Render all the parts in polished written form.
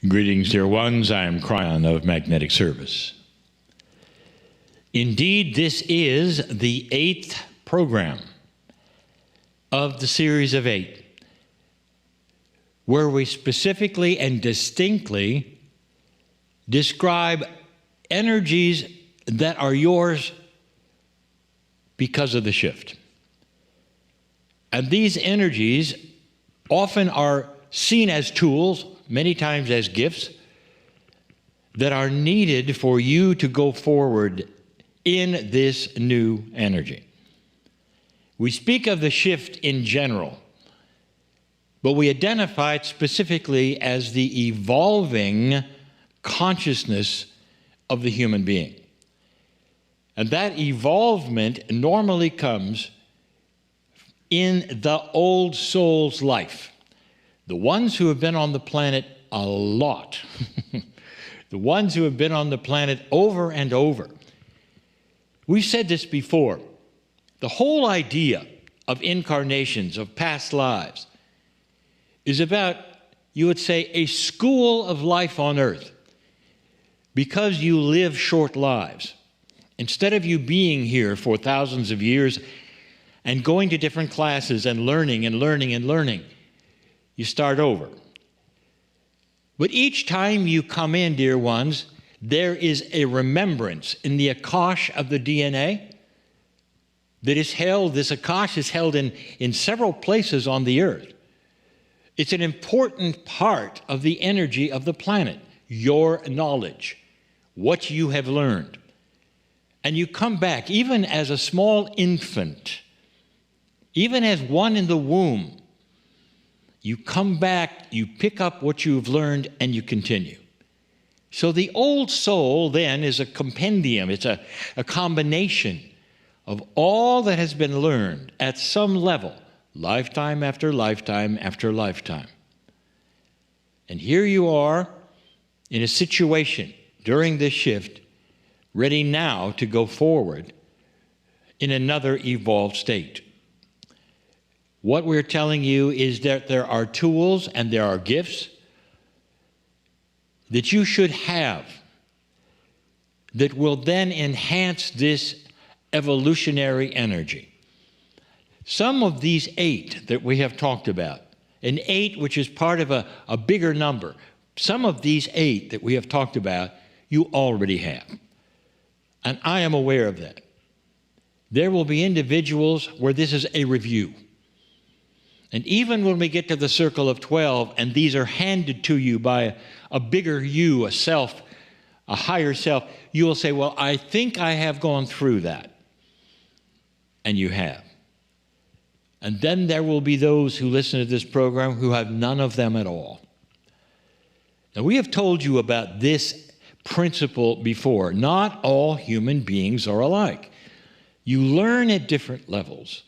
Greetings, dear ones. I am Kryon of Magnetic Service. Indeed, this is the 8th program of the series of 8, where we specifically and distinctly describe energies that are yours because of the shift. And these energies often are seen as tools, many times as gifts, that are needed for you to go forward in this new energy. We speak of the shift in general, but we identify it specifically as the evolving consciousness of the human being. And that evolvement normally comes in the old soul's life. The ones who have been on the planet a lot, the ones who have been on the planet over and over. We've said this before. The whole idea of incarnations, of past lives, is about, you would say, a school of life on earth. Because you live short lives, instead of you being here for thousands of years and going to different classes and learning and learning and learning, you start over. But each time you come in, dear ones, there is a remembrance in the Akash of the DNA that is held. This Akash is held in several places on the earth. It's an important part of the energy of the planet, your knowledge, what you have learned. And you come back, even as a small infant, even as one in the womb, you come back, you pick up what you've learned, and you continue. So the old soul then is a compendium, it's a combination of all that has been learned at some level, lifetime after lifetime after lifetime. And here you are in a situation during this shift, ready now to go forward in another evolved state. What we're telling you is that there are tools and there are gifts that you should have that will then enhance this evolutionary energy. Some of these 8 that we have talked about, an 8 which is part of a bigger number, some of these 8 that we have talked about, you already have. And I am aware of that. There will be individuals where this is a review. And even when we get to the circle of 12 and these are handed to you by a bigger you, a self, a higher self, you will say, well, I think I have gone through that. And you have. And then there will be those who listen to this program who have none of them at all. Now, we have told you about this principle before. Not all human beings are alike. You learn at different levels.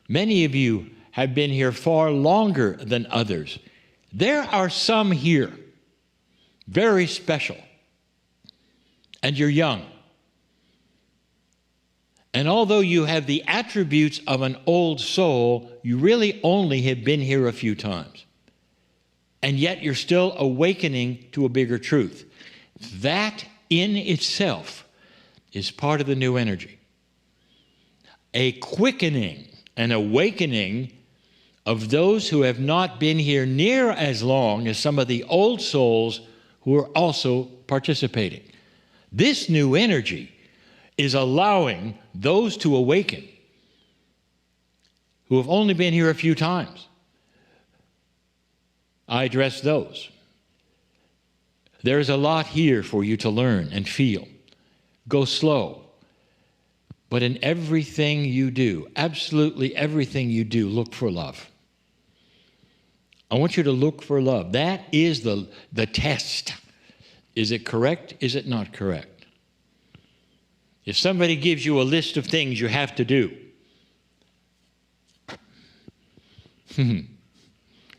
Many of you have been here far longer than others. There are some here, very special, and you're young. And although you have the attributes of an old soul, you really only have been here a few times. And yet you're still awakening to a bigger truth. That in itself is part of the new energy. A quickening, an awakening of those who have not been here near as long as some of the old souls who are also participating. This new energy is allowing those to awaken who have only been here a few times. I address those. There's a lot here for you to learn and feel. Go slow. But in everything you do, absolutely everything you do, look for love. I want you to look for love. That is the test. Is it correct? Is it not correct? If somebody gives you a list of things you have to do,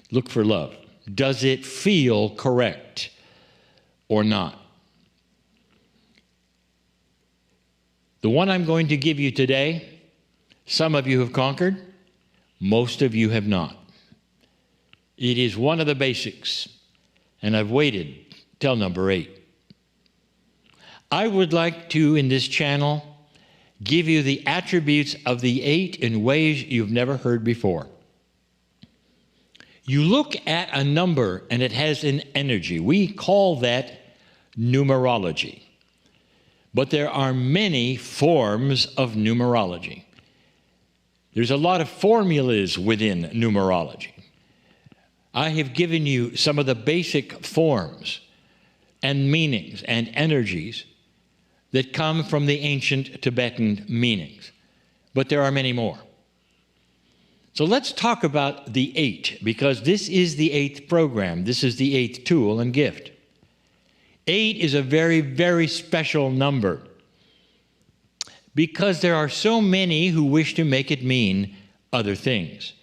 look for love. Does it feel correct or not? The one I'm going to give you today, some of you have conquered, most of you have not. It is one of the basics, and I've waited till number 8. I would like to, in this channel, give you the attributes of the 8 in ways you've never heard before. You look at a number and it has an energy. We call that numerology. But there are many forms of numerology. There's a lot of formulas within numerology. I have given you some of the basic forms and meanings and energies that come from the ancient Tibetan meanings. But there are many more. So let's talk about the 8, because this is the 8th program. This is the 8th tool and gift. 8 is a very, very special number because there are so many who wish to make it mean other things.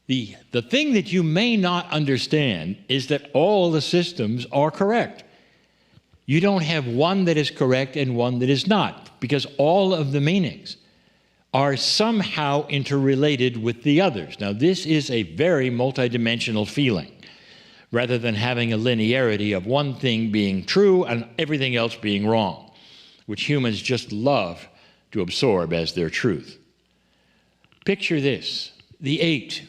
The thing that you may not understand is that all the systems are correct. You don't have one that is correct and one that is not, because all of the meanings are somehow interrelated with the others. Now, this is a very multidimensional feeling, rather than having a linearity of one thing being true and everything else being wrong, which humans just love to absorb as their truth. Picture this, the 8.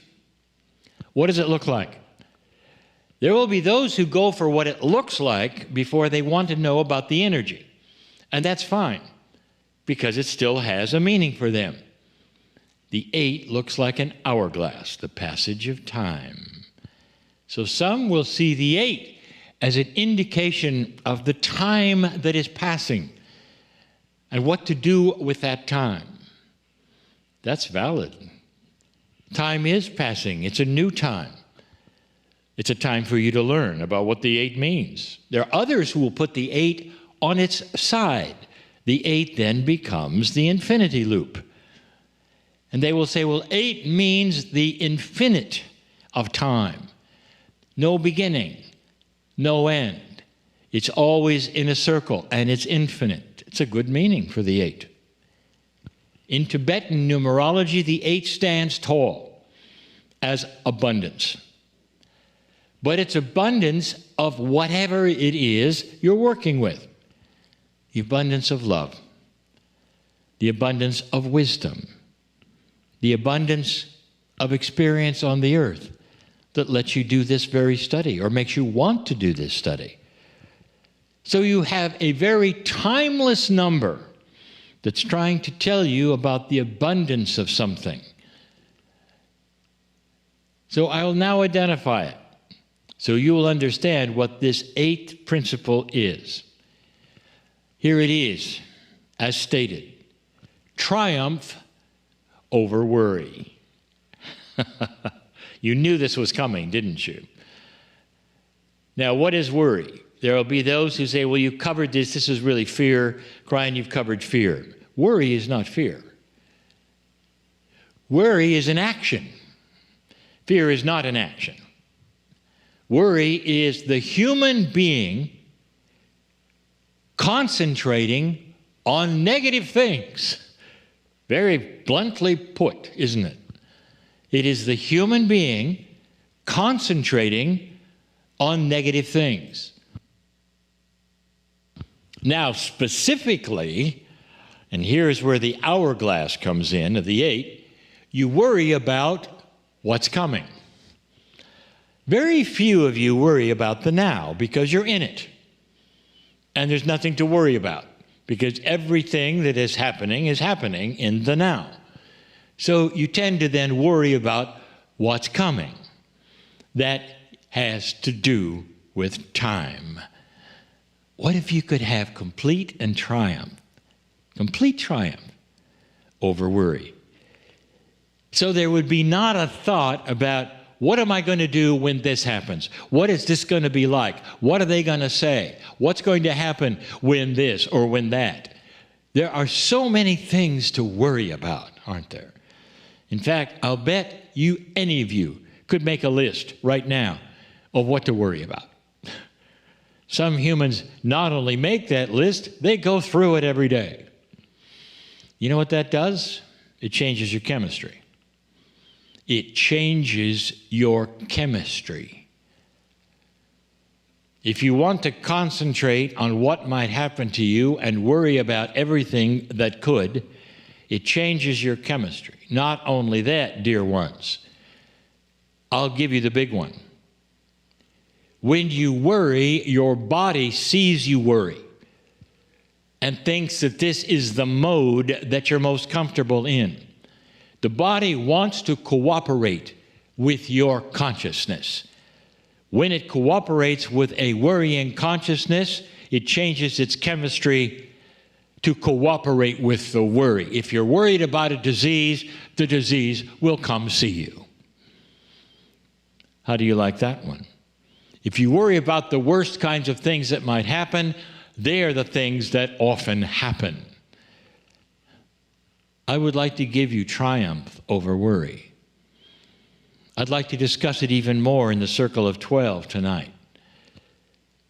What does it look like? There will be those who go for what it looks like before they want to know about the energy. And that's fine, because it still has a meaning for them. The 8 looks like an hourglass, the passage of time. So some will see the 8 as an indication of the time that is passing and what to do with that time. That's valid. Time is passing. It's a new time. It's a time for you to learn about what the 8 means. There are others who will put the 8 on its side. The 8 then becomes the infinity loop. And they will say, well, 8 means the infinite of time. No beginning, no end. It's always in a circle, and it's infinite. It's a good meaning for the 8. In Tibetan numerology, the 8 stands tall as abundance. But it's abundance of whatever it is you're working with. The abundance of love, the abundance of wisdom, the abundance of experience on the earth that lets you do this very study or makes you want to do this study. So you have a very timeless number that's trying to tell you about the abundance of something. So I will now identify it, so you will understand what this 8th principle is. Here it is, as stated: triumph over worry. You knew this was coming, didn't you? Now, what is worry? There will be those who say, well, you covered this. This is really fear. Kryon, you've covered fear. Worry is not fear. Worry is an action. Fear is not an action. Worry is the human being concentrating on negative things. Very bluntly put, isn't it? It is the human being concentrating on negative things. Now, specifically, and here's where the hourglass comes in of the 8, you worry about what's coming. Very few of you worry about the now because you're in it. And there's nothing to worry about because everything that is happening in the now. So you tend to then worry about what's coming. That has to do with time. What if you could have complete triumph over worry? So there would be not a thought about, what am I going to do when this happens? What is this going to be like? What are they going to say? What's going to happen when this or when that? There are so many things to worry about, aren't there? In fact, I'll bet you, any of you, could make a list right now of what to worry about. Some humans not only make that list, they go through it every day. You know what that does? It changes your chemistry. It changes your chemistry. If you want to concentrate on what might happen to you and worry about everything that could, it changes your chemistry. Not only that, dear ones, I'll give you the big one. When you worry, your body sees you worry and thinks that this is the mode that you're most comfortable in. The body wants to cooperate with your consciousness. When it cooperates with a worrying consciousness, it changes its chemistry to cooperate with the worry. If you're worried about a disease, the disease will come see you. How do you like that one? If you worry about the worst kinds of things that might happen, they are the things that often happen. I would like to give you triumph over worry. I'd like to discuss it even more in the Circle of 12 tonight.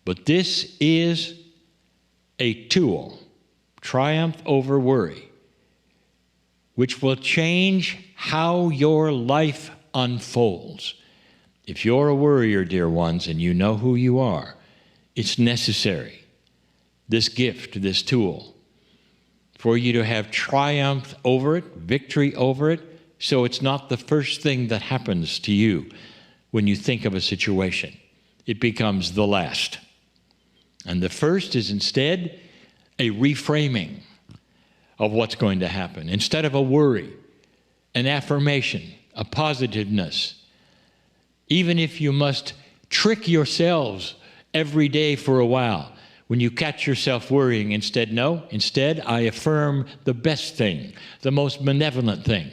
But this is a tool, triumph over worry, which will change how your life unfolds. If you're a worrier, dear ones, and you know who you are, it's necessary, this gift, this tool, for you to have triumph over it, victory over it, so it's not the first thing that happens to you when you think of a situation. It becomes the last. And the first is instead a reframing of what's going to happen. Instead of a worry, an affirmation, a positiveness. Even if you must trick yourselves every day for a while, when you catch yourself worrying, instead, I affirm the best thing, the most benevolent thing,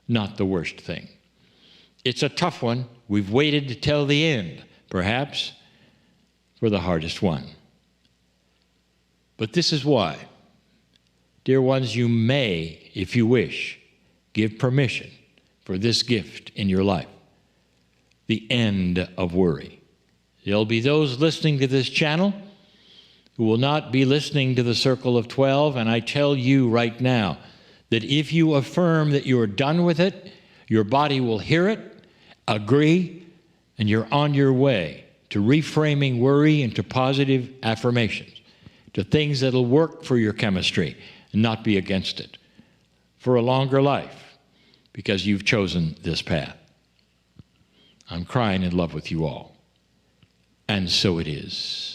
not the worst thing. It's a tough one. We've waited till the end, perhaps, for the hardest one. But this is why, dear ones, you may, if you wish, give permission for this gift in your life, the end of worry. There'll be those listening to this channel who will not be listening to the Circle of 12, and I tell you right now that if you affirm that you're done with it, your body will hear it, agree, and you're on your way to reframing worry into positive affirmations, to things that'll work for your chemistry and not be against it, for a longer life, because you've chosen this path. I'm crying in love with you all, and so it is.